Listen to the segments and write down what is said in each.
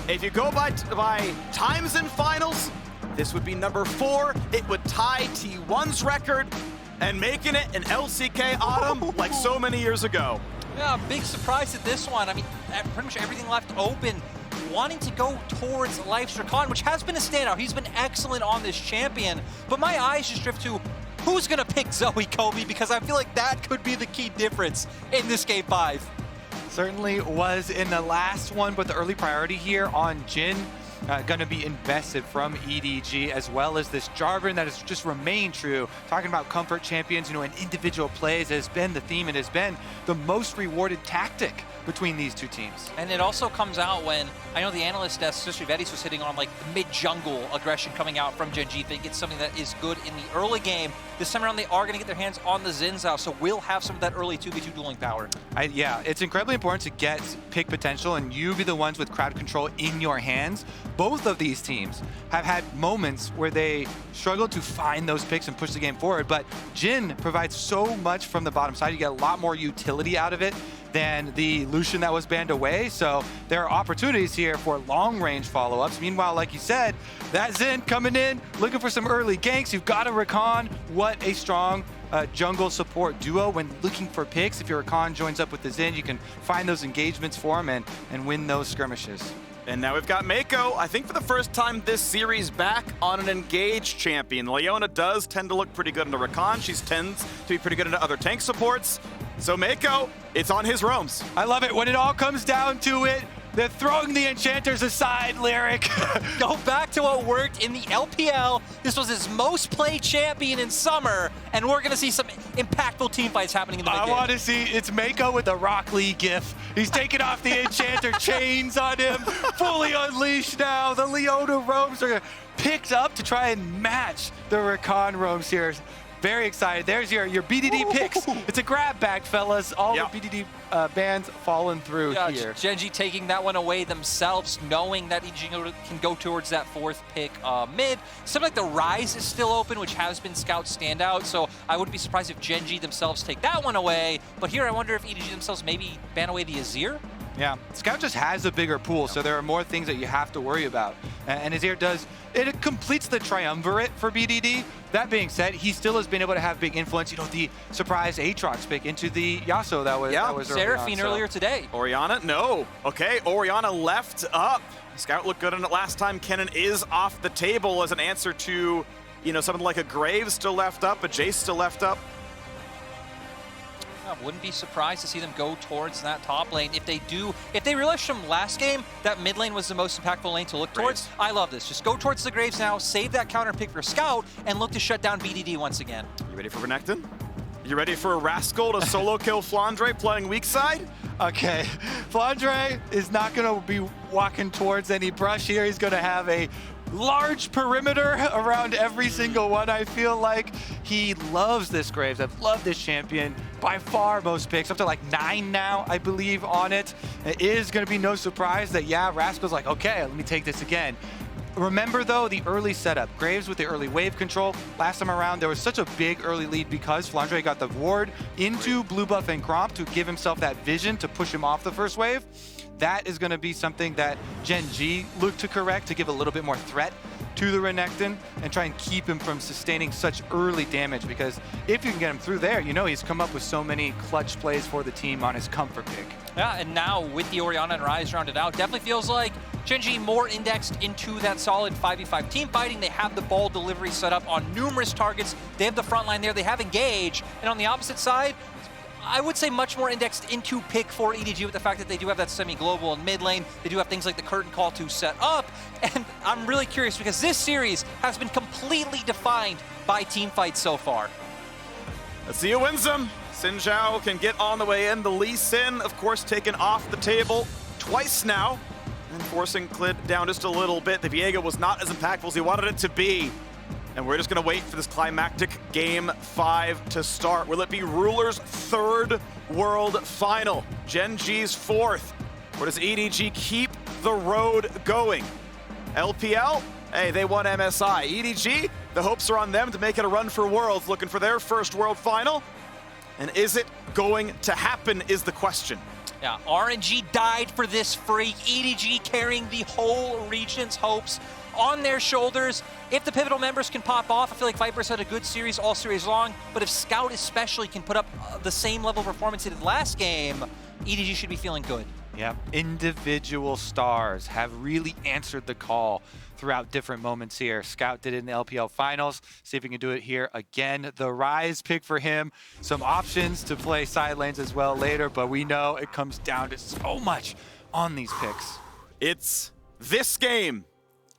If you go by times in finals, this would be number 4. It would tie T1's record and making it an LCK autumn like so many years ago. Yeah, big surprise at this one. I mean, pretty much everything left open. Wanting to go towards Life's Rakan, which has been a standout. He's been excellent on this champion, but my eyes just drift to who's gonna pick Zoe Kobe, because I feel like that could be the key difference in this game 5. Certainly was in the last one, but the early priority here on Jin going to be invested from EDG, as well as this Jarvan that has just remained true. Talking about comfort champions, and individual plays has been the theme. It has been the most rewarded tactic between these two teams. And it also comes out when, I know the analyst desk, especially VODs, was hitting on like mid-jungle aggression coming out from Gen.G. Think it's something that is good in the early game. This time around, they are going to get their hands on the Xin Zhao, so we'll have some of that early 2v2 dueling power. Yeah, it's incredibly important to get pick potential, and you be the ones with crowd control in your hands. Both of these teams have had moments where they struggle to find those picks and push the game forward, but Jin provides so much from the bottom side. You get a lot more utility out of it than the Lucian that was banned away. So there are opportunities here for long-range follow-ups. Meanwhile, like you said, that Xin coming in, looking for some early ganks. You've got a Rakan. What a strong jungle support duo when looking for picks. If your Rakan joins up with the Xin, you can find those engagements for him and win those skirmishes. And now we've got Mako, I think for the first time this series, back on an engaged champion. Leona does tend to look pretty good into Rakan. She tends to be pretty good into other tank supports. So Mako, it's on his roams. I love it. When it all comes down to it, they're throwing the enchanters aside, Lyric. Go back to what worked in the LPL. This was his most played champion in summer, and we're going to see some impactful team fights happening in the mid game. I want to see, it's Mako with the Rock Lee gif. He's taking off the enchanter chains on him, fully unleashed now. The Leona roams are picked up to try and match the Rakan roams here. Very excited. There's your BDD picks. It's a grab bag, fellas. All the BDD bands falling through here. Gen.G taking that one away themselves, knowing that EDG can go towards that 4th pick mid. Something like the Rise is still open, which has been Scout's standout, so I wouldn't be surprised if Gen.G themselves take that one away. But here I wonder if EDG themselves maybe ban away the Azir? Yeah, Scout just has a bigger pool, so there are more things that you have to worry about. And Azir does, it completes the triumvirate for BDD. That being said, he still has been able to have big influence. The surprise Aatrox pick into the Yasuo that was Seraphine earlier today. Orianna, no. Okay, Orianna left up. Scout looked good on it last time. Kennen is off the table as an answer to, something like a Graves still left up, a Jace still left up. I wouldn't be surprised to see them go towards that top lane. If they realized from last game that mid lane was the most impactful lane to look towards, I love this. Just go towards the Graves now, save that counter pick for Scout, and look to shut down BDD once again. You ready for Renekton? You ready for Rascal to solo kill Flandre playing weak side? Okay, Flandre is not going to be walking towards any brush here. He's going to have a large perimeter around every single one. I feel like he loves this Graves. I've loved this champion. By far most picks, up to like 9 now, I believe, on it. It is going to be no surprise that, Rascal's like, okay, let me take this again. Remember, though, the early setup. Graves with the early wave control. Last time around, there was such a big early lead because Flandre got the ward into blue buff and Gromp to give himself that vision to push him off the first wave. That is going to be something that Gen.G looked to correct to give a little bit more threat to the Renekton and try and keep him from sustaining such early damage, because if you can get him through there, he's come up with so many clutch plays for the team on his comfort pick. Yeah, and now with the Orianna and Rise rounded out, definitely feels like Gen.G more indexed into that solid 5v5 team fighting. They have the ball delivery set up on numerous targets. They have the front line there. They have engage. And on the opposite side, I would say much more indexed into pick for EDG with the fact that they do have that semi-global in mid lane. They do have things like the curtain call to set up. And I'm really curious because this series has been completely defined by team fights so far. Let's see who wins them. Xin Zhao can get on the way in. The Lee Sin, of course, taken off the table twice now and forcing Clid down just a little bit. The Viego was not as impactful as he wanted it to be. And we're just going to wait for this climactic Game 5 to start. Will it be Ruler's 3rd World Final? Gen.G's 4th? Or does EDG keep the road going? LPL? Hey, they won MSI. EDG? The hopes are on them to make it a run for Worlds, looking for their first World Final. And is it going to happen is the question. Yeah, RNG died for this freak. EDG carrying the whole region's hopes on their shoulders. If the pivotal members can pop off, I feel like Viper's had a good series all series long, but if Scout especially can put up the same level of performance he did last game, EDG should be feeling good. Yeah, individual stars have really answered the call throughout different moments here. Scout did it in the LPL finals. See if he can do it here again. The Rise pick for him. Some options to play side lanes as well later, but we know it comes down to so much on these picks. It's this game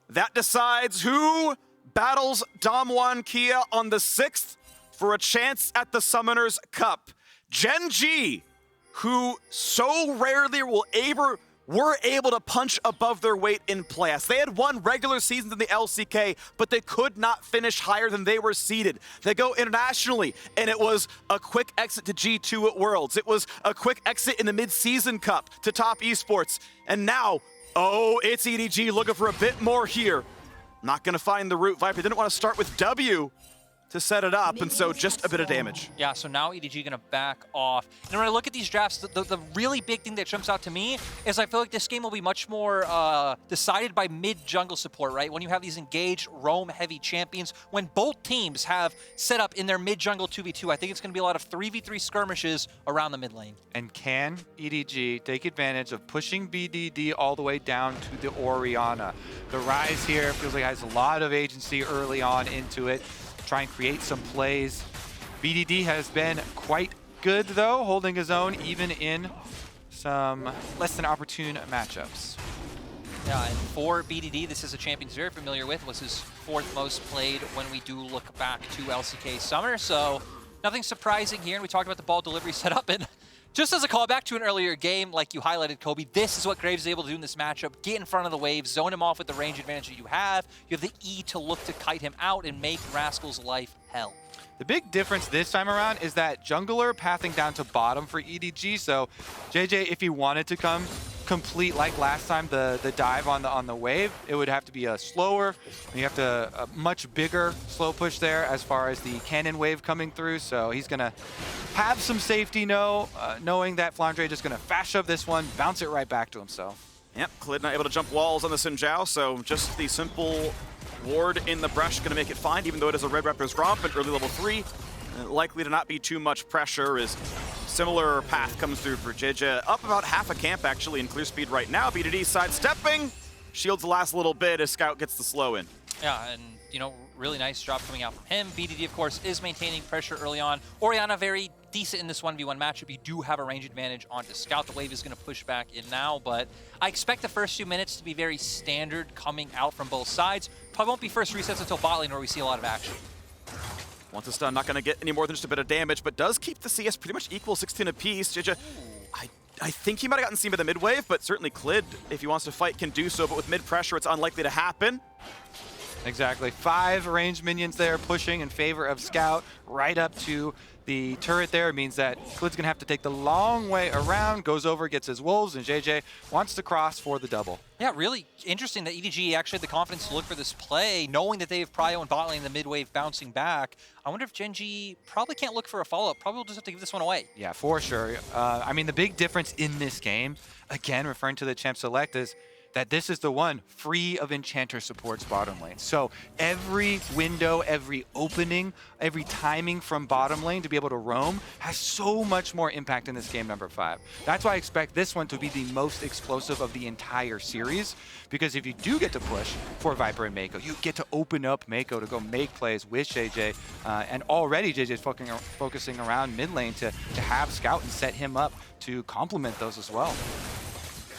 that decides who battles Damwon Kia on the 6th for a chance at the Summoners Cup. Gen.G, who so rarely were able to punch above their weight in playoffs. They had won regular seasons in the LCK, but they could not finish higher than they were seeded. They go internationally, and it was a quick exit to G2 at Worlds. It was a quick exit in the mid-season cup to top Esports. And now, oh, it's EDG looking for a bit more here. Not gonna find the route. Viper didn't want to start with W to set it up, and so just a bit of damage. Yeah, so now EDG gonna back off. And when I look at these drafts, the really big thing that jumps out to me is I feel like this game will be much more decided by mid-jungle support, right? When you have these engaged, roam-heavy champions, when both teams have set up in their mid-jungle 2v2, I think it's gonna be a lot of 3v3 skirmishes around the mid lane. And can EDG take advantage of pushing BDD all the way down to the Orianna? The Rise here feels like it has a lot of agency early on into it. Try and create some plays. BDD has been quite good though, holding his own even in some less than opportune matchups. Yeah, and for BDD, this is a champion he's very familiar with. Was his 4th most played when we do look back to LCK Summer, so nothing surprising here. And we talked about the ball delivery setup, and just as a callback to an earlier game, like you highlighted, Kobe, this is what Graves is able to do in this matchup. Get in front of the wave, zone him off with the range advantage that you have. You have the E to look to kite him out and make Rascal's life hell. The big difference this time around is that jungler pathing down to bottom for EDG. So JJ, if he wanted to come complete like last time, the dive on the wave, it would have to be a slower. You have to a much bigger slow push there as far as the cannon wave coming through. So he's gonna have some safety knowing that Flandre just gonna fast shove this one, bounce it right back to himself. Yep, Klid not able to jump walls on the Xin Zhao, so just the simple ward in the brush gonna make it fine, even though it is a Red Raptor's Romp at early level 3. Likely to not be too much pressure as similar path comes through for JJ. Up about half a camp actually in clear speed right now. BDD sidestepping. Shields the last little bit as Scout gets the slow in. Yeah, and you know, really nice job coming out from him. BDD, of course, is maintaining pressure early on. Orianna very decent in this 1v1 matchup. You do have a range advantage onto Scout. The wave is going to push back in now, but I expect the first few minutes to be very standard coming out from both sides. Probably won't be first resets until bot lane where we see a lot of action. Once a stun, not going to get any more than just a bit of damage, but does keep the CS pretty much equal, 16 apiece. JJ, I think he might have gotten seen by the mid wave, but certainly Klid, if he wants to fight, can do so, but with mid pressure, it's unlikely to happen. Exactly. 5 ranged minions there pushing in favor of Scout right up to the turret there. It means that Klid's going to have to take the long way around, goes over, gets his wolves, and JJ wants to cross for the double. Yeah, really interesting that EDG actually had the confidence to look for this play, knowing that they have Prio and bot lane in the mid wave bouncing back. I wonder if Gen.G probably can't look for a follow-up. Probably will just have to give this one away. Yeah, for sure. I mean, the big difference in this game, again, referring to the champ select, is that this is the one free of Enchanter supports bottom lane. So every window, every opening, every timing from bottom lane to be able to roam has so much more impact in this game number 5. That's why I expect this one to be the most explosive of the entire series, because if you do get to push for Viper and Mako, you get to open up Mako to go make plays with JJ, and already JJ's focusing around mid lane to have Scout and set him up to complement those as well.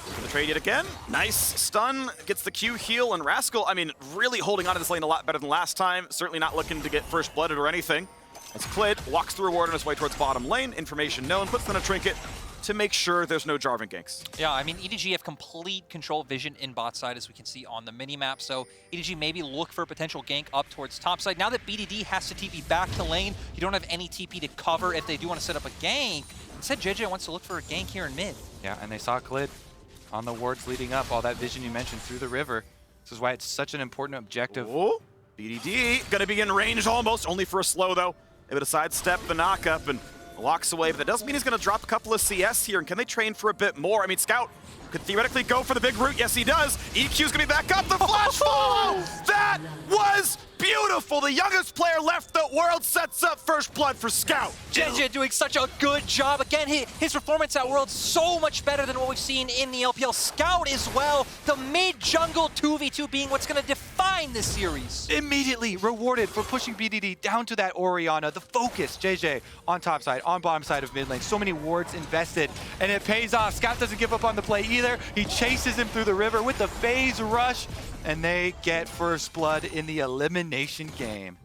For the trade yet again. Nice stun, gets the Q heal, and Rascal, I mean, really holding on to this lane a lot better than last time. Certainly not looking to get first blooded or anything. As Klid walks the reward on his way towards bottom lane, information known, puts in a trinket to make sure there's no Jarvan ganks. Yeah, I mean, EDG have complete control vision in bot side, as we can see on the mini-map, so EDG maybe look for a potential gank up towards top side. Now that BDD has to TP back to lane, you don't have any TP to cover if they do want to set up a gank. Instead, JJ wants to look for a gank here in mid. Yeah, and they saw Klid on the wards leading up, all that vision you mentioned through the river. This is why it's such an important objective. Walks away, but that doesn't mean he's going to drop a couple of CS here. And can they train for a bit more? I mean, Scout could theoretically go for the big route. Yes, he does. EQ's going to be back up. The flash follow! That was beautiful. The youngest player left the world sets up first blood for Scout. Gen.G doing such a good job. Again, his performance at Worlds so much better than what we've seen in the LPL. Scout as well. The mid-jungle 2v2 being what's going to define this series. Immediately rewarded for pushing BDD down to that Orianna. The focus, JJ on top side, on bottom side of mid lane. So many wards invested, and it pays off. Scout doesn't give up on the play either. He chases him through the river with the phase rush, and they get first blood in the elimination game.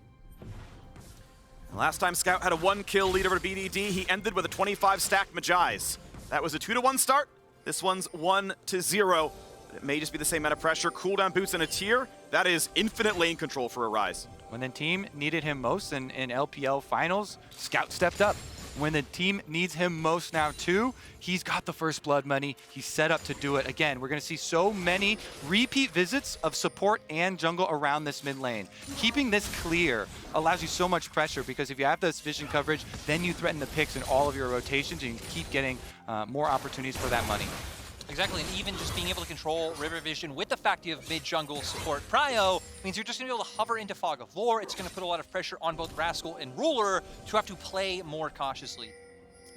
Last time Scout had a 1-kill lead over BDD, he ended with a 25-stack Magi's. That was a 2-1 start. This one's 1-0. It may just be the same amount of pressure. Cooldown boots and a tier. That is infinite lane control for Arise. When the team needed him most in LPL finals, Scout stepped up. When the team needs him most now too, he's got the first blood money. He's set up to do it. Again, we're going to see so many repeat visits of support and jungle around this mid lane. Keeping this clear allows you so much pressure, because if you have this vision coverage, then you threaten the picks in all of your rotations, and you keep getting more opportunities for that money. Exactly, and even just being able to control river vision with the fact you have mid-jungle support prio means you're just going to be able to hover into Fog of War. It's going to put a lot of pressure on both Rascal and Ruler to have to play more cautiously.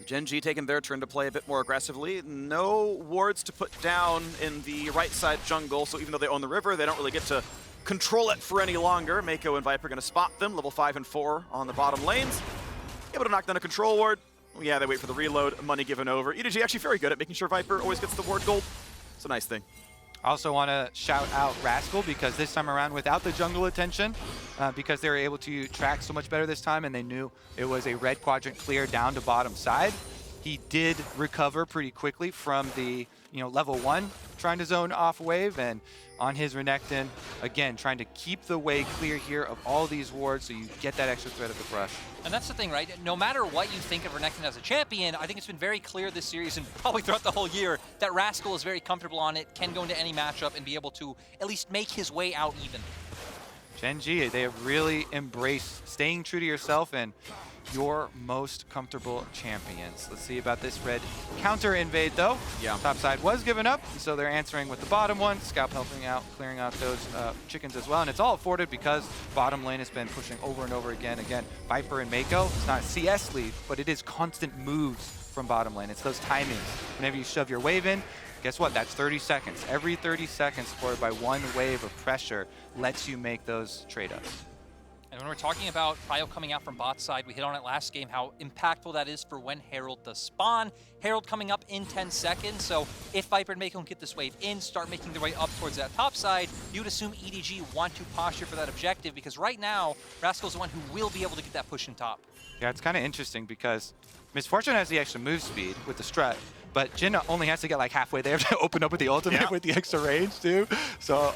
Gen.G taking their turn to play a bit more aggressively. No wards to put down in the right side jungle, so even though they own the river, they don't really get to control it for any longer. Mako and Viper going to spot them, level 5 and 4 on the bottom lanes. Able to knock down a control ward. Yeah, they wait for the reload, money given over. EDG actually very good at making sure Viper always gets the ward gold. It's a nice thing. Also want to shout out Rascal, because this time around, without the jungle attention, because they were able to track so much better this time, and they knew it was a red quadrant clear down to bottom side, he did recover pretty quickly from the level 1 trying to zone off wave, and on his Renekton, again, trying to keep the way clear here of all these wards so you get that extra threat of the brush. And that's the thing, right? No matter what you think of Renekton as a champion, I think it's been very clear this series, and probably throughout the whole year, that Rascal is very comfortable on it, can go into any matchup and be able to at least make his way out even. Gen.G, they have really embraced staying true to yourself and your most comfortable champions. Let's see about this red counter invade though. Yeah. Top side was given up, so they're answering with the bottom one. Scout helping out, clearing out those chickens as well. And it's all afforded because bottom lane has been pushing over and over again. Again, Viper and Mako, it's not CS lead, but it is constant moves from bottom lane. It's those timings. Whenever you shove your wave in, guess what? That's 30 seconds. Every 30 seconds supported by one wave of pressure lets you make those trade-ups. And when we're talking about Prio coming out from bot side, we hit on it last game, how impactful that is for when Herald does spawn. Herald coming up in 10 seconds, so if Viper and Mako can get this wave in, start making their way up towards that top side, you'd assume EDG want to posture for that objective, because right now, Rascal's the one who will be able to get that push in top. Yeah, it's kind of interesting because Misfortune has the extra move speed with the strut, but Jin only has to get like halfway there to open up with the ultimate with the extra range too. So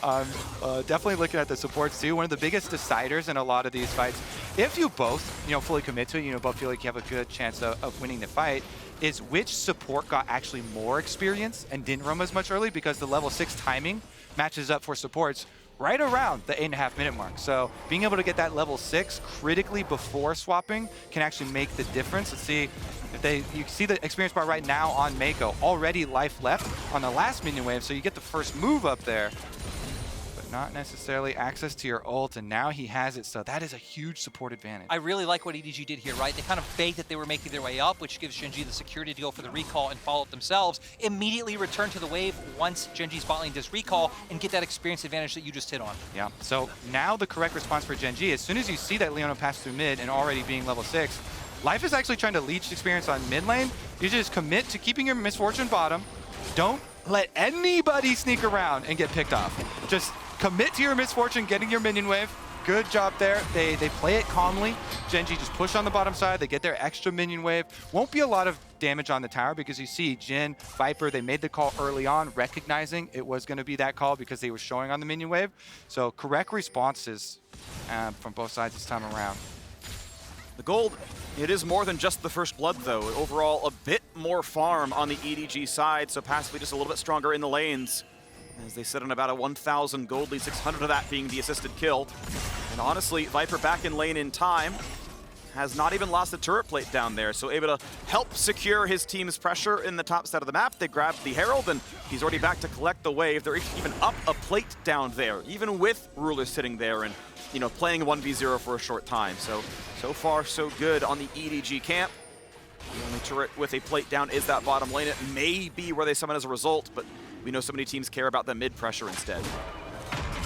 definitely looking at the supports too. One of the biggest deciders in a lot of these fights, if you both fully commit to it, both feel like you have a good chance of winning the fight, is which support got actually more experience and didn't roam as much early, because the level 6 timing matches up for supports right around the 8.5 minute mark. So being able to get that level 6 critically before swapping can actually make the difference. Let's see if you see the experience bar right now on Mako. Already life left on the last minion wave, so you get the first move up there, but not necessarily access to your ult, and now he has it, so that is a huge support advantage. I really like what EDG did here, right? They kind of begged that they were making their way up, which gives Gen.G the security to go for the recall and follow it themselves. Immediately return to the wave once Gen.G's bot lane does recall and get that experience advantage that you just hit on. Yeah, so now the correct response for Gen.G, as soon as you see that Leona pass through mid and already being level 6, Life is actually trying to leech experience on mid lane. You just commit to keeping your Misfortune bottom. Don't let anybody sneak around and get picked off. Just commit to your Misfortune, getting your minion wave. Good job there. They play it calmly. Gen.G just push on the bottom side. They get their extra minion wave. Won't be a lot of damage on the tower, because you see Jin, Viper, they made the call early on, recognizing it was going to be that call because they were showing on the minion wave. So correct responses from both sides this time around. The gold, it is more than just the first blood though. Overall, a bit more farm on the EDG side, so passively just a little bit stronger in the lanes, as they sit on about a 1,000 gold lead, 600 of that being the assisted kill. And honestly, Viper back in lane in time. has not even lost the turret plate down there, so able to help secure his team's pressure in the top side of the map. They grab the Herald, and he's already back to collect the wave. They're even up a plate down there, even with Ruler sitting there and, you know, playing 1v0 for a short time. So far, so good on the EDG camp. The only turret with a plate down is that bottom lane. It may be where they summon as a result, but we know so many teams care about the mid pressure instead.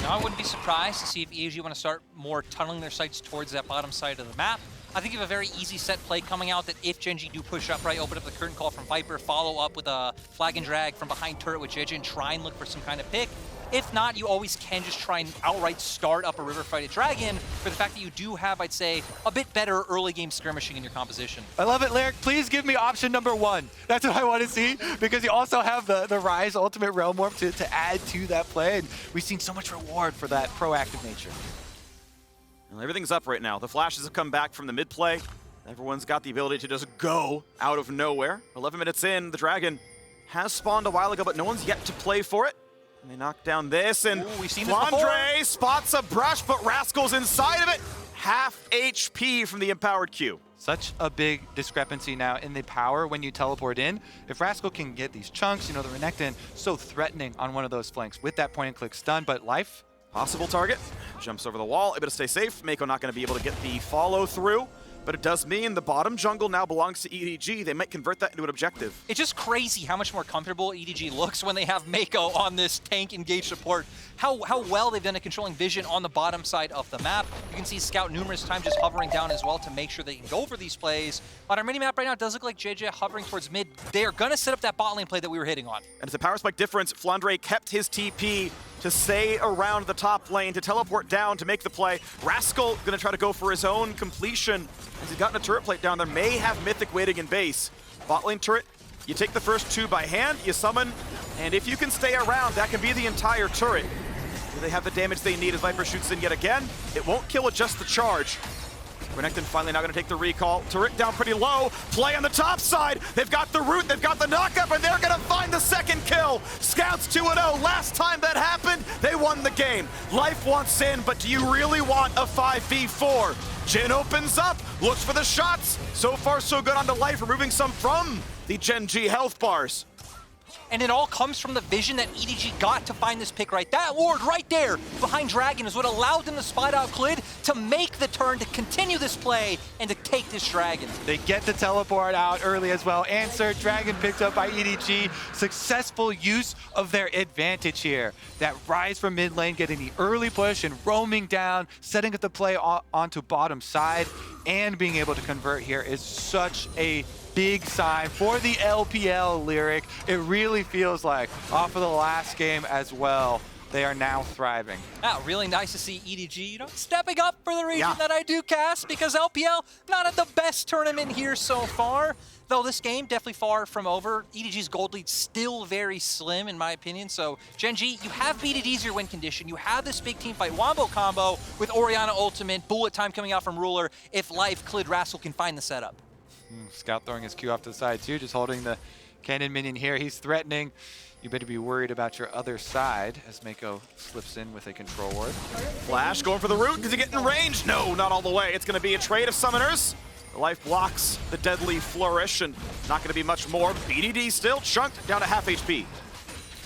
Now, I wouldn't be surprised to see if EDG want to start more tunneling their sights towards that bottom side of the map. I think you have a very easy set play coming out that if Gen.G do push up, right, open up the curtain call from Viper, follow up with a flag and drag from behind turret with JJ and try and look for some kind of pick. If not, you always can just try and outright start up a river fight at Dragon for the fact that you do have, I'd say, a bit better early game skirmishing in your composition. I love it, Lyric. Please give me option number 1. That's what I want to see, because you also have the Rise Ultimate Realm Warp to add to that play, and we've seen so much reward for that proactive nature. Well, everything's up right now. The flashes have come back from the mid play. Everyone's got the ability to just go out of nowhere. 11 minutes in, the Dragon has spawned a while ago, but no one's yet to play for it. And they knock down this, and we've seen this Flandre spots a brush, but Rascal's inside of it. Half HP from the empowered Q. Such a big discrepancy now in the power when you teleport in. If Rascal can get these chunks, you know, the Renekton so threatening on one of those flanks with that point and click stun, but life. Possible target. Jumps over the wall, able to stay safe. Mako not going to be able to get the follow through. But it does mean the bottom jungle now belongs to EDG. They might convert that into an objective. It's just crazy how much more comfortable EDG looks when they have Mako on this tank engaged support. How well they've done at controlling vision on the bottom side of the map. You can see Scout numerous times just hovering down as well to make sure they can go for these plays. On our mini-map right now, it does look like JJ hovering towards mid. They are going to set up that bot lane play that we were hitting on. And it's a power spike difference. Flandre kept his TP to stay around the top lane, to teleport down, to make the play. Rascal going to try to go for his own completion. As he's gotten a turret plate down there, may have Mythic waiting in base. Bot lane turret, you take the first 2 by hand, you summon, and if you can stay around, that can be the entire turret. Do they have the damage they need as Viper shoots in yet again? It won't kill with just the charge. Renekton finally now going to take the recall. Turret down pretty low. Play on the top side. They've got the root, they've got the knockup, and they're going to find the second kill. Scouts 2-0. Last time that happened, they won the game. Life wants in, but do you really want a 5v4? Jin opens up, looks for the shots. So far, so good on the Life, removing some from the Gen.G health bars. And it all comes from the vision that EDG got to find this pick right. That ward right there behind Dragon is what allowed them to spot out Clid to make the turn, to continue this play, and to take this Dragon. They get the teleport out early as well. Answer, Dragon picked up by EDG. Successful use of their advantage here. That rise from mid lane, getting the early push and roaming down, setting up the play onto bottom side, and being able to convert here is such a big sign for the LPL, Lyric. It really feels like, off of the last game as well, they are now thriving. Yeah, really nice to see EDG, you know, stepping up for the region that I do cast, because LPL not at the best tournament here so far. Though this game definitely far from over. EDG's gold lead still very slim in my opinion. So Gen.G, you have beat it easier win condition. You have this big team fight wombo combo with Orianna ultimate, bullet time coming out from Ruler. If Life, Clid, Rascal can find the setup. Scout throwing his Q off to the side too, just holding the cannon minion here. He's threatening. You better be worried about your other side as Mako slips in with a control ward. Flash going for the root. Does he get in range? No, not all the way. It's going to be a trade of summoners. The Life blocks the deadly flourish, and not going to be much more. BDD still chunked down to half HP.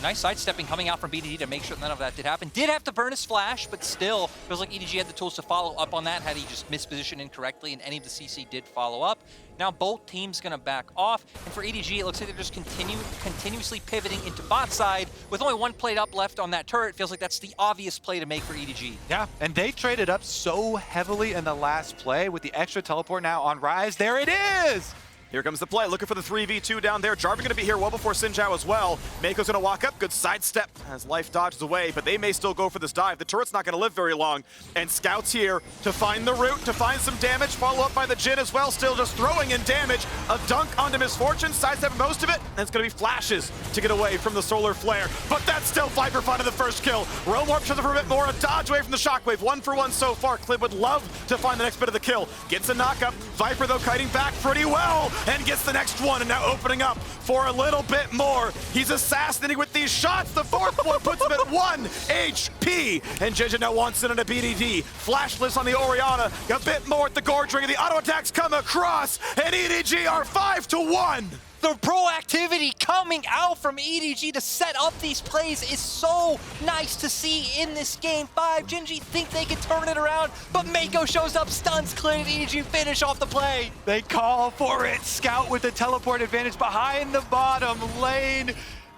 Nice sidestepping coming out from BDD to make sure none of that did happen. Did have to burn his flash, but still feels like EDG had the tools to follow up on that had he just mispositioned incorrectly, and any of the CC did follow up. Now both teams gonna back off, and for EDG, it looks like they're just continuously pivoting into bot side. With only 1 plate up left on that turret, feels like that's the obvious play to make for EDG. Yeah, and they traded up so heavily in the last play with the extra teleport now on Rise. There it is! Here comes the play, looking for the 3v2 down there. Jarvan gonna be here well before Xin Zhao as well. Mako's gonna walk up, good sidestep as Life dodges away, but they may still go for this dive. The turret's not gonna live very long. And Scout's here to find the root, to find some damage, follow up by the Jin as well, still just throwing in damage. A dunk onto Misfortune, sidestepping most of it, and it's gonna be flashes to get away from the solar flare. But that's still Viper finding the first kill. Realm Warp shows up for a bit more, a dodge away from the shockwave. 1 for 1 so far. Clid would love to find the next bit of the kill. Gets a knockup. Viper though kiting back pretty well. and gets the next one, and now opening up for a little bit more. He's assassinating with these shots. The fourth one puts him at 1 HP, and Gen.G now wants it on a BDD. Flashless on the Orianna, a bit more at the Gorge Ring, and the auto attacks come across, and EDG are 5-1. The proactivity coming out from EDG to set up these plays is so nice to see in this game 5. Gen.G think they can turn it around, but Mako shows up, stuns Clint, EDG finish off the play. They call for it. Scout with the teleport advantage behind the bottom lane.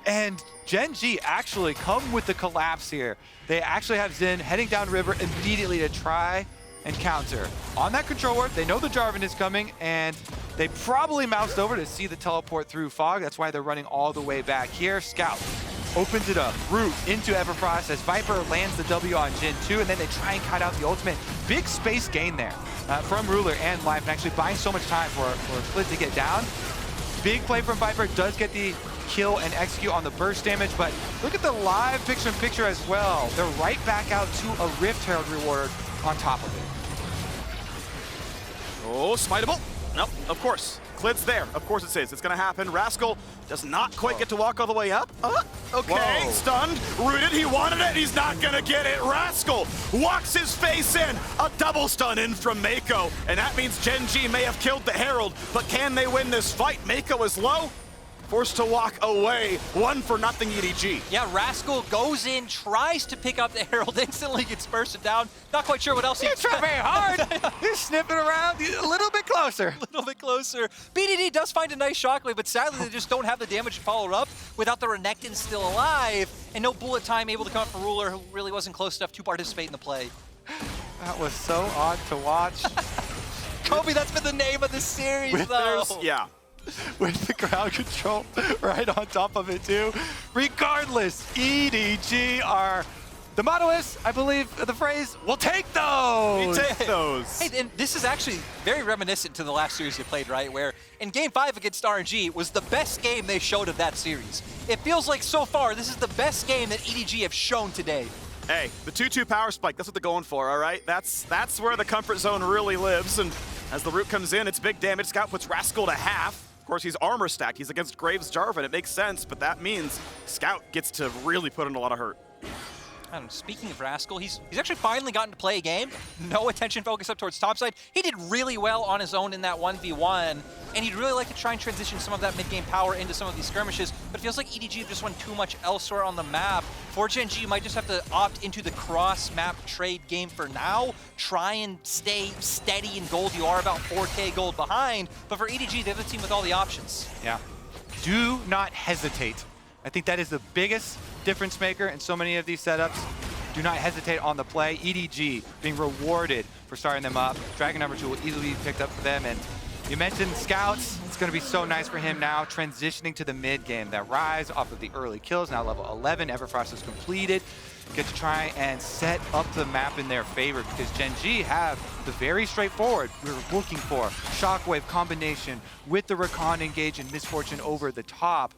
And Gen.G actually come with the collapse here. They actually have Zen heading down river immediately to try and counter. On that control ward, they know the Jarvan is coming, and they probably moused over to see the teleport through fog. That's why they're running all the way back here. Scout opens it up, root into Everfrost as Viper lands the W on Gen.2, and then they try and cut out the ultimate. Big space gain there from Ruler and Life, and actually buying so much time for Split to get down. Big play from Viper, does get the kill and execute on the burst damage, but look at the live picture-in-picture as well. They're right back out to a Rift Herald reward on top of it. Oh, smiteable. Nope, of course. Clid's there. Of course it is. It's going to happen. Rascal does not quite get to walk all the way up. Okay, Whoa. Stunned, rooted. He wanted it. He's not going to get it. Rascal walks his face in. A double stun in from Mako. And that means Gen.G may have killed the Herald, but can they win this fight? Mako is low. Forced to walk away. 1-0 EDG. Yeah, Rascal goes in, tries to pick up the Herald, instantly gets bursted down. Not quite sure what else He's trying very hard. He's sniffing around a little bit closer. A little bit closer. BDD does find a nice shockwave, but sadly they just don't have the damage to follow up without the Renekton still alive, and no bullet time able to come up for Ruler, who really wasn't close enough to participate in the play. That was so odd to watch. Kobe, that's been the name of this series, though. Yeah. With the crowd control right on top of it too. Regardless, EDG are, the motto is, I believe the phrase, we'll take those. We take those. Hey, and this is actually very reminiscent to the last series they played, right? Where in Game 5 against RNG was the best game they showed of that series. It feels like so far this is the best game that EDG have shown today. Hey, the 2-2 power spike, that's what they're going for, all right? That's where the comfort zone really lives, and as the root comes in, it's big damage. Scout puts Rascal to half. Of course, he's armor stacked. He's against Graves Jarvan. It makes sense, but that means Scout gets to really put in a lot of hurt. I don't know, speaking of Rascal, he's actually finally gotten to play a game. No attention focus up towards topside. He did really well on his own in that 1v1, and he'd really like to try and transition some of that mid-game power into some of these skirmishes, but it feels like EDG just went too much elsewhere on the map. For Gen.G, you might just have to opt into the cross-map trade game for now, try and stay steady in gold. You are about 4K gold behind, but for EDG, they're the team with all the options. Yeah. Do not hesitate. I think that is the biggest difference maker in so many of these setups. Do not hesitate on the play. EDG being rewarded for starting them up. Dragon number 2 will easily be picked up for them. And you mentioned Scouts. It's going to be so nice for him now, transitioning to the mid game. That rise off of the early kills, now level 11. Everfrost is completed. Get to try and set up the map in their favor because Gen.G have the very straightforward we were looking for. Shockwave combination with the Rakan engage and Misfortune over the top.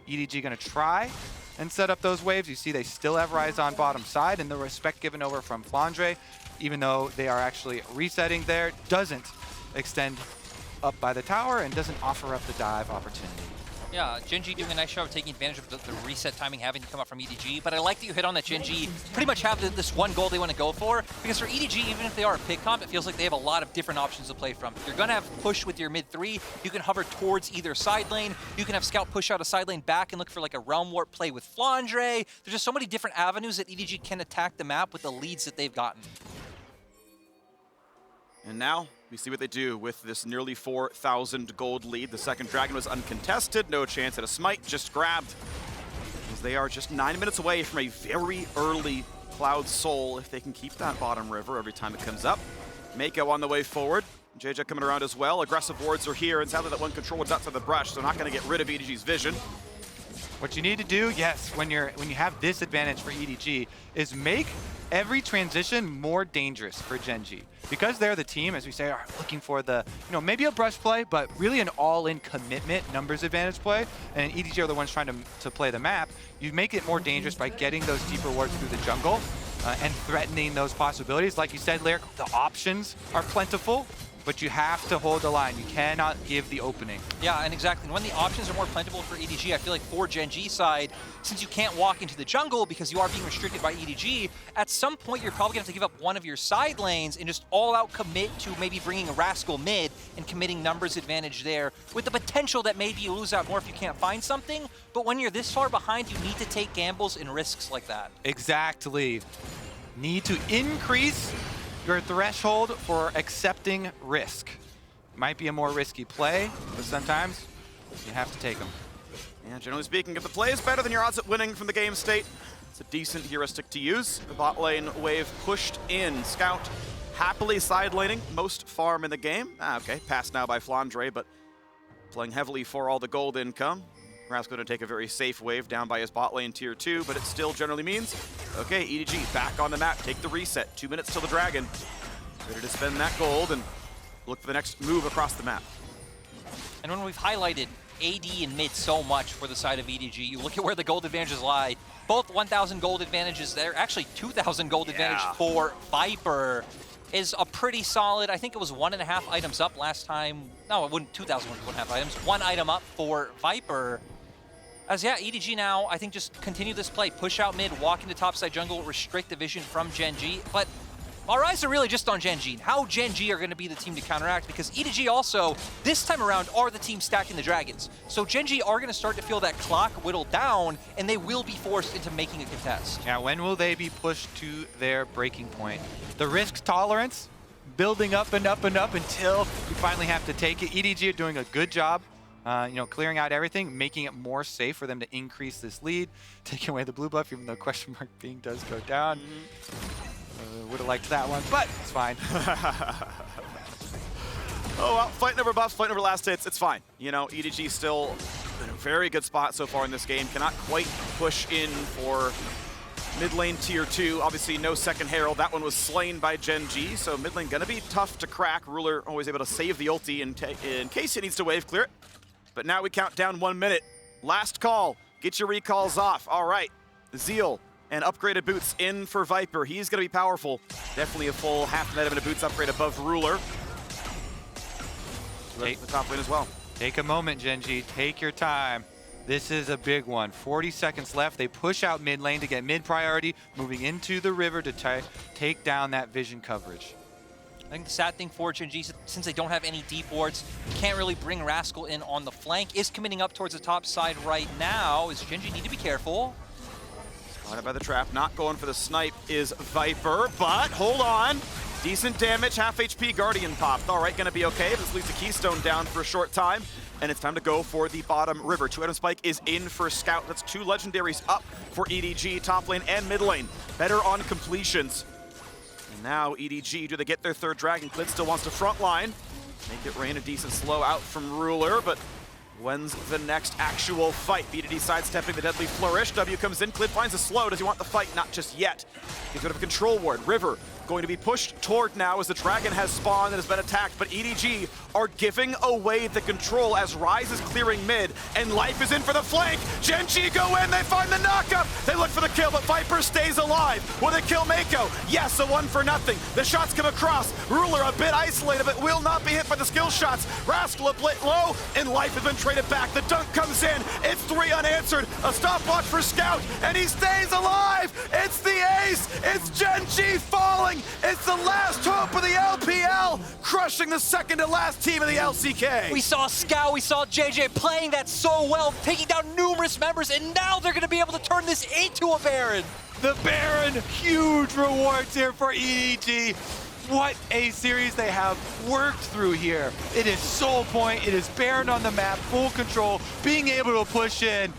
EDG going to try and set up those waves. You see they still have Rise on bottom side, and the respect given over from Flandre, even though they are actually resetting there, doesn't extend up by the tower and doesn't offer up the dive opportunity. Yeah, Gen.G doing a nice job of taking advantage of the reset timing having to come up from EDG, but I like that you hit on that Gen.G pretty much have this one goal they want to go for, because for EDG, even if they are a pick comp, it feels like they have a lot of different options to play from. You're going to have push with your mid 3, you can hover towards either side lane, you can have Scout push out a side lane back and look for like a Realm Warp play with Flandre. There's just so many different avenues that EDG can attack the map with the leads that they've gotten. And now we see what they do with this nearly 4,000 gold lead. The second dragon was uncontested, no chance at a smite, just grabbed. As they are just 9 minutes away from a very early Cloud Soul if they can keep that bottom river every time it comes up. Mako on the way forward. JJ coming around as well. Aggressive wards are here, and sadly that one control was outside the brush, so not going to get rid of EDG's vision. What you need to do, yes, when you have this advantage for EDG, is make every transition more dangerous for Gen.G. Because they're the team, as we say, are looking for the, maybe a brush play, but really an all-in commitment numbers advantage play, and EDG are the ones trying to play the map. You make it more dangerous by getting those deeper wards through the jungle and threatening those possibilities. Like you said, Lyric, the options are plentiful. but you have to hold the line. You cannot give the opening. Yeah, and exactly. When the options are more plentiful for EDG, I feel like for Gen.G side, since you can't walk into the jungle because you are being restricted by EDG, at some point you're probably going to have to give up one of your side lanes and just all-out commit to maybe bringing a Rascal mid and committing numbers advantage there, with the potential that maybe you lose out more if you can't find something. But when you're this far behind, you need to take gambles and risks like that. Exactly. Need to increase your threshold for accepting risk. Might be a more risky play, but sometimes you have to take them. Yeah, generally speaking, if the play is better than your odds at winning from the game state, it's a decent heuristic to use. The bot lane wave pushed in. Scout happily side laning, most farm in the game. Okay, passed now by Flandre, but playing heavily for all the gold income. Rascal going to take a very safe wave down by his bot lane tier 2, but it still generally means, okay, EDG back on the map, take the reset, 2 minutes till the dragon. Ready to spend that gold and look for the next move across the map. And when we've highlighted AD and mid so much for the side of EDG, you look at where the gold advantages lie. Both 1,000 gold advantages there, actually 2,000 gold advantage for Viper is a pretty solid, I think it was 1.5 items up last time. No, it wouldn't, 2,000 1.5 items. 1 item up for Viper. As yeah, EDG now, I think just continue this play, push out mid, walk into topside jungle, restrict the vision from Gen.G. But our eyes are really just on Gen.G. How Gen.G are going to be the team to counteract, because EDG also, this time around, are the team stacking the dragons. So Gen.G are going to start to feel that clock whittle down, and they will be forced into making a contest. Now, when will they be pushed to their breaking point? The risk tolerance, building up and up and up until you finally have to take it. EDG are doing a good job. Clearing out everything, making it more safe for them to increase this lead, taking away the blue buff, even though question mark being does go down. Would have liked that one, but it's fine. Oh, well, fighting over buffs, fighting over last hits, it's fine. You know, EDG still in a very good spot so far in this game. Cannot quite push in for mid lane tier 2. Obviously, no second Herald. That one was slain by Gen.G, so mid lane gonna be tough to crack. Ruler always able to save the ulti in case he needs to wave clear it. But now we count down 1 minute. Last call. Get your recalls off. All right. Zeal and upgraded boots in for Viper. He's going to be powerful. Definitely a full half net of a boots upgrade above Ruler. Take the top lane as well. Take a moment, Gen.G. Take your time. This is a big one. 40 seconds left. They push out mid lane to get mid priority, moving into the river to take down that vision coverage. I think the sad thing for Gen.G, since they don't have any deep wards, can't really bring Rascal in on the flank, is committing up towards the top side right now. Is Gen.G need to be careful? Spotted by the trap, not going for the snipe is Viper, but hold on. Decent damage, half HP Guardian popped. All right, gonna be okay. This leaves the Keystone down for a short time, and it's time to go for the bottom river. 2-item spike is in for Scout. That's 2 legendaries up for EDG, top lane and mid lane. Better on completions. And now EDG, do they get their 3rd dragon? Clid still wants to frontline. Make it rain, a decent slow out from Ruler, but when's the next actual fight? BDD sidestepping the deadly flourish. W comes in, Clid finds a slow. Does he want the fight? Not just yet. He's got a control ward. River going to be pushed toward now as the dragon has spawned and has been attacked, but EDG are giving away the control as Ryze is clearing mid, and Life is in for the flank. Gen.G go in, they find the knockup. They look for the kill, but Viper stays alive. Will they kill Mako? Yes, a 1-for-0. The shots come across. Ruler a bit isolated, but will not be hit by the skill shots. Rascal a bit low, and Life has been traded back. The dunk comes in. It's 3 unanswered. A stopwatch for Scout, and he stays alive. It's the ace. It's Gen.G falling. It's the last hope of the LPL, crushing the second to last team of the LCK. We saw Scout, we saw JJ playing that so well, taking down numerous members, and now they're going to be able to turn this into a Baron. The Baron, huge rewards here for EDG. What a series they have worked through here. It is Soul Point, it is Baron on the map, full control, being able to push in.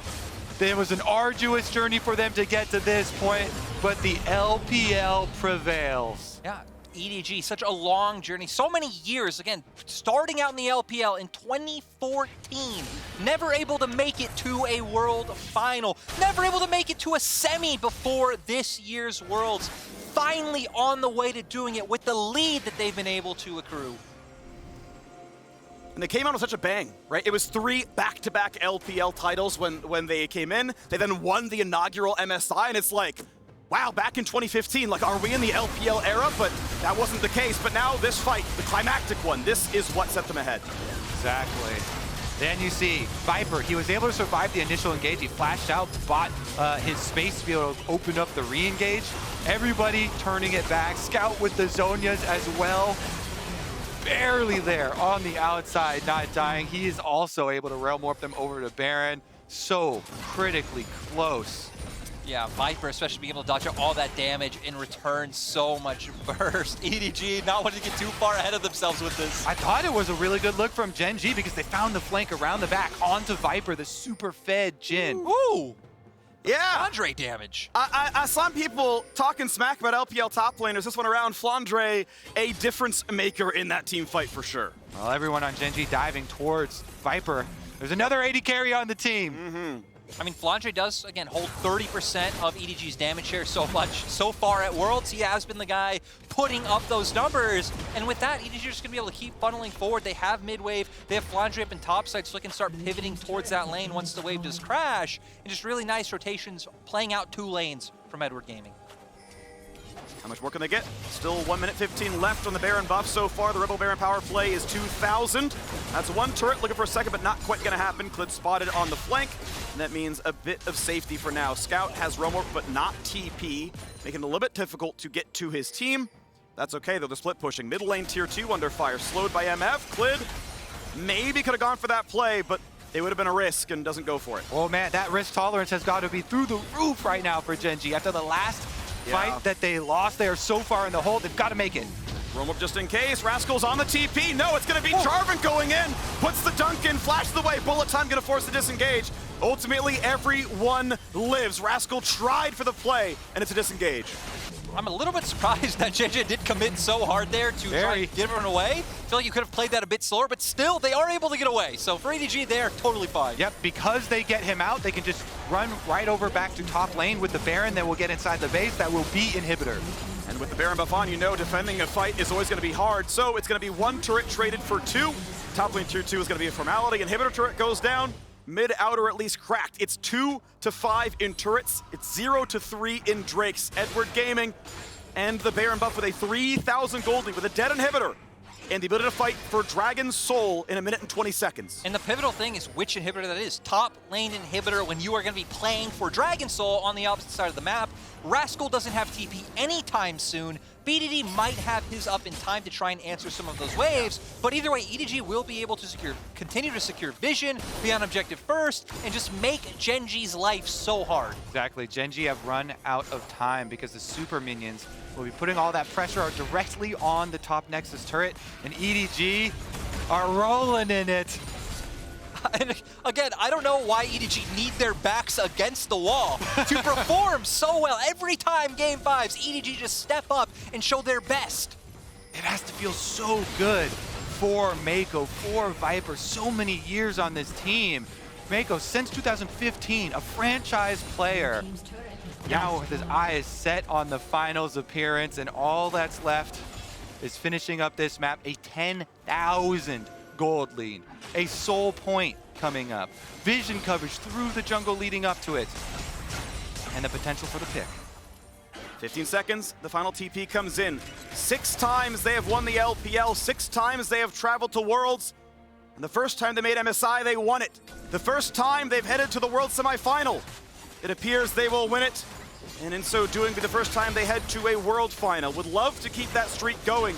It was an arduous journey for them to get to this point, but the LPL prevails. Yeah, EDG, such a long journey, so many years, again, starting out in the LPL in 2014, never able to make it to a World Final, never able to make it to a semi before this year's Worlds, finally on the way to doing it with the lead that they've been able to accrue. And they came out with such a bang, right? It was 3 back-to-back LPL titles when they came in. They then won the inaugural MSI, and it's like, wow, back in 2015, like, are we in the LPL era? But that wasn't the case. But now this fight, the climactic one, this is what set them ahead. Exactly. Then you see Viper, he was able to survive the initial engage. He flashed out, bought his space to be able to open up the re-engage. Everybody turning it back. Scout with the Zhonyas as well. Barely there on the outside, not dying. He is also able to rail morph them over to Baron. So critically close. Yeah, Viper especially being able to dodge out all that damage in return, so much burst. EDG not wanting to get too far ahead of themselves with this. I thought it was a really good look from Gen.G because they found the flank around the back onto Viper, the super fed Jin. Ooh! Yeah. Andre damage. I saw people talking smack about LPL top laners this one around. Flandre, a difference maker in that team fight for sure. Well, everyone on Gen.G diving towards Viper. There's another AD carry on the team. I mean, Flandre does, again, hold 30% of EDG's damage share so far at Worlds. He has been the guy putting up those numbers. And with that, EDG is just going to be able to keep funneling forward. They have mid-wave. They have Flandre up in top side, so they can start pivoting towards that lane once the wave does crash. And just really nice rotations playing out 2 lanes from Edward Gaming. How much more can they get? Still 1 minute 15 left on the Baron buff so far. The Rebel Baron power play is 2,000. That's 1 turret looking for a second, but not quite going to happen. Clid spotted on the flank, and that means a bit of safety for now. Scout has Roam Orb, but not TP, making it a little bit difficult to get to his team. That's okay, though. The split pushing. Middle lane tier 2 under fire, slowed by MF. Clid maybe could have gone for that play, but it would have been a risk and doesn't go for it. Oh man, that risk tolerance has got to be through the roof right now for Gen.G. After the last fight that they lost, they are so far in the hole, they've got to make it. Roam up just in case. Rascal's on the TP. No, it's going to be Jarvan going in. Puts the dunk in, flashes the way. Bullet time going to force the disengage. Ultimately, everyone lives. Rascal tried for the play, and it's a disengage. I'm a little bit surprised that Gen.G did commit so hard there to try and get everyone away. I feel like you could have played that a bit slower, but still, they are able to get away. So for EDG, they're totally fine. Yep, because they get him out, they can just run right over back to top lane with the Baron that will get inside the base. That will be Inhibitor. And with the Baron buff on, you know defending a fight is always going to be hard. So it's going to be 1 turret traded for 2. Top lane tier 2 is going to be a formality. Inhibitor turret goes down. Mid-outer at least cracked. It's 2 to 5 in turrets. It's 0 to 3 in Drakes. Edward Gaming and the Baron buff with a 3,000 gold lead with a dead Inhibitor and the ability to fight for Dragon's Soul in 1 minute and 20 seconds. And the pivotal thing is which Inhibitor that is. Top lane Inhibitor when you are going to be playing for Dragon's Soul on the opposite side of the map. Rascal doesn't have TP anytime soon. BDD might have his up in time to try and answer some of those waves, but either way, EDG will be able to continue to secure vision, be on objective first, and just make Gen.G's life so hard. Exactly, Gen.G have run out of time because the super minions will be putting all that pressure directly on the top Nexus turret, and EDG are rolling in it. And again, I don't know why EDG need their backs against the wall to perform so well. Every time Game 5s, EDG just step up and show their best. It has to feel so good for Mako, for Viper, so many years on this team. Mako, since 2015, a franchise player. Now with his eyes set on the finals appearance, and all that's left is finishing up this map, a 10,000 gold lead, a soul point coming up, vision coverage through the jungle leading up to it, and the potential for the pick. 15 seconds, the final TP comes in. 6 times they have won the LPL, 6 times they have traveled to Worlds, and the first time they made MSI, they won it. The first time they've headed to the World semifinal, it appears they will win it, and in so doing, be the first time they head to a World final. Would love to keep that streak going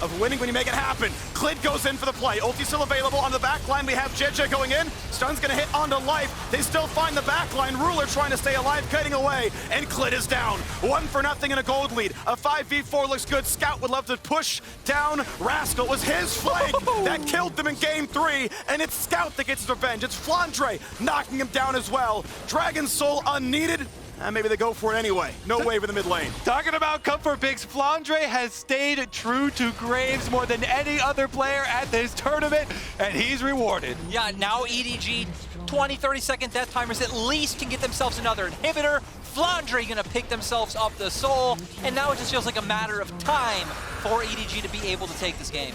of winning when you make it happen. Clid goes in for the play. Ulti still available on the back line. We have Gen.G going in. Stun's gonna hit onto life. They still find the back line. Ruler trying to stay alive, kiting away, and Clid is down. 1-0 in a gold lead. A 5v4 looks good. Scout would love to push down Rascal. It was his flank that killed them in game 3, and it's Scout that gets his revenge. It's Flandre knocking him down as well. Dragon's Soul unneeded. And maybe they go for it anyway. No wave in the mid lane. Talking about comfort picks, Flandre has stayed true to Graves more than any other player at this tournament, and he's rewarded. Yeah, now EDG, 20, 30-second death timers at least can get themselves another Inhibitor. Flandre gonna pick themselves up the soul, and now it just feels like a matter of time for EDG to be able to take this game.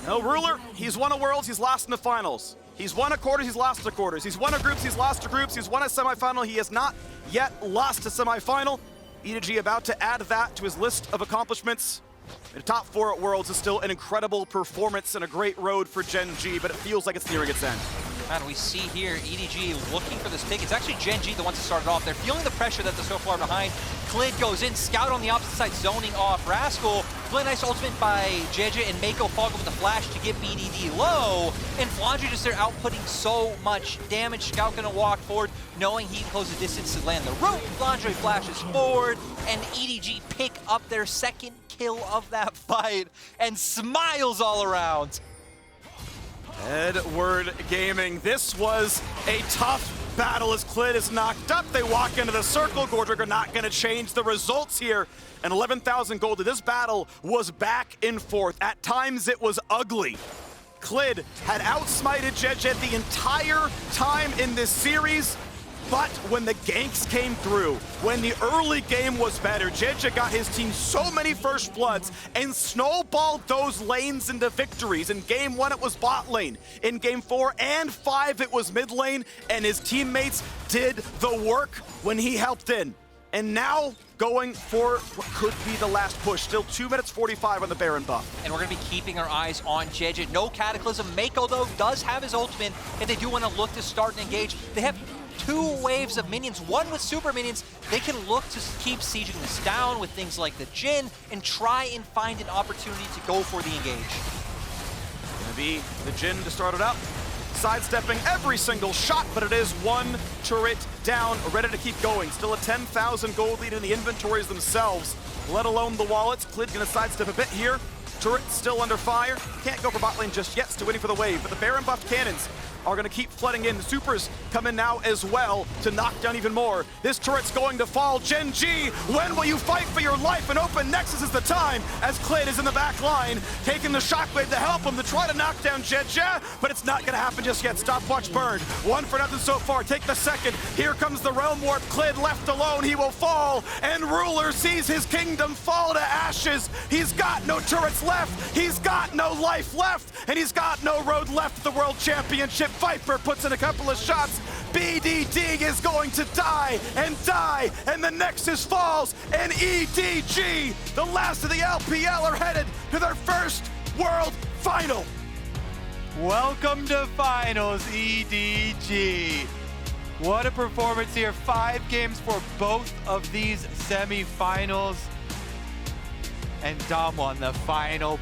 No, Ruler, he's won a Worlds, he's lost in the finals. He's won a quarters, he's lost to quarters. He's won a groups, he's lost to groups. He's won a semifinal, he has not yet lost a semifinal. EDG about to add that to his list of accomplishments. The top 4 at Worlds is still an incredible performance and a great road for Gen.G, but it feels like it's nearing its end. And we see here EDG looking for this pick. It's actually Gen.G the ones that started off. They're feeling the pressure that they're so far behind. Clid goes in, Scout on the opposite side, zoning off Rascal. Really nice ultimate by JJ and Mako Foggle with the flash to get BDD low. And Flandre just there outputting so much damage. Scout gonna walk forward, knowing he can close the distance to land the rope. Flandre flashes forward, and EDG pick up their second kill of that fight, and smiles all around. Edward Gaming, this was a tough battle as Clid is knocked up. They walk into the circle. Gordrick are not going to change the results here. And 11,000 gold. This battle was back and forth. At times it was ugly. Clid had outsmited Gen.G the entire time in this series. But when the ganks came through, when the early game was better, Gen.G got his team so many first bloods and snowballed those lanes into victories. In game 1, it was bot lane. In game 4 and 5, it was mid lane, and his teammates did the work when he helped in. And now, going for what could be the last push. Still 2 minutes 45 on the Baron buff. And we're going to be keeping our eyes on Gen.G. No Cataclysm. Mako, though, does have his ultimate, and they do want to look to start and engage. They have 2 waves of minions, one with super minions. They can look to keep sieging this down with things like the Jhin and try and find an opportunity to go for the engage. Gonna be the Jhin to start it up. Sidestepping every single shot, but it is 1 turret down, ready to keep going. Still a 10,000 gold lead in the inventories themselves, let alone the wallets. Clid gonna sidestep a bit here. Turret still under fire. Can't go for bot lane just yet, still waiting for the wave, but the Baron buffed cannons are going to keep flooding in. The supers come in now as well to knock down even more. This turret's going to fall. Gen.G, when will you fight for your life? An open Nexus is the time, as Clid is in the back line, taking the shockwave to help him to try to knock down Gen.G, but it's not going to happen just yet. Stopwatch burned. 1 for nothing so far. Take the second. Here comes the Realm Warp. Clid left alone. He will fall, and Ruler sees his kingdom fall to ashes. He's got no turrets left. He's got no life left, and he's got no road left to the World Championship. Viper puts in a couple of shots. BDD is going to die, and the Nexus falls, and EDG, the last of the LPL, are headed to their first World Final. Welcome to Finals, EDG. What a performance here. 5 games for both of these semi-finals. And Dom won the final